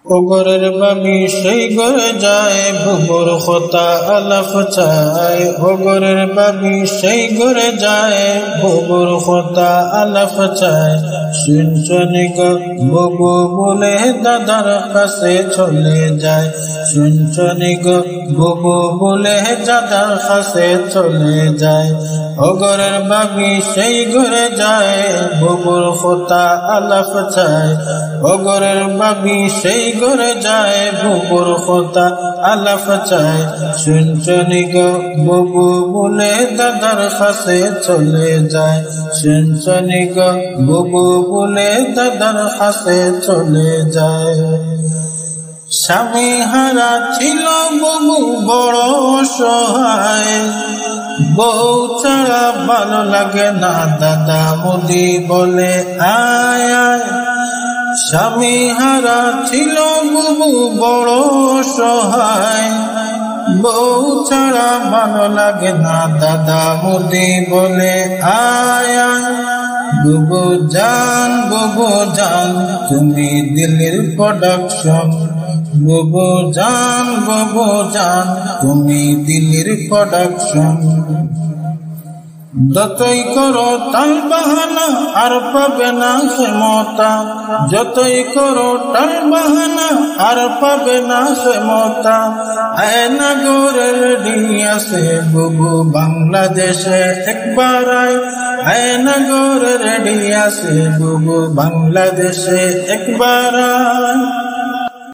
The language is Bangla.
ওগরের বাবি সেই ঘরে যায়, বুবুর খোতা আলাপ চায়। ওগরের বাবি সেই ঘরে যায়, বুবুর খোতা আলাপ চায়। শুনছনি গো বুবু বলে দাদার কাছে চলে যায়। শুনছনি গো বুবু বলে দাদার কাছে চলে যায়। ওগরের বাবি সেই ঘরে যায়, বুবুর খোতা আলাপ চায়। ওগরের বাবি সেই ঘরে যায়, বুবুর খোতা আলাপ চায়। শুনছনি গো বুবু বলে দাদার কাছে চলে যায়। শুনছনি গো বুবু বলে দাদার কাছে চলে যায়। স্বামী হারা ছিল বুবু বড় অসহায়, বউ ছাড়া ভালো লাগে না দাদা মুদি বলে আয় আয়। স্বামী হারা ছিল বুবু বড় অসহায়, বউ ছাড়া ভালো লাগে না দাদা মুদি বলে আয় আয়। বুবু জান তুমি দিল্লির প্রোডাকশন। বুবু জান তুমি দিল্লির প্রোডাকশন। যতই করো টাল বাহানা আর পাবে না ক্ষমতা। যতই করো টাল বাহানা আর পাবে না ক্ষমতা। আয়নাগরের রেডি আছে বুবু বাংলাদেশে একবার আয়। আয়নাগরের রেডি আছে বুবু বাংলাদেশে একবার আয়।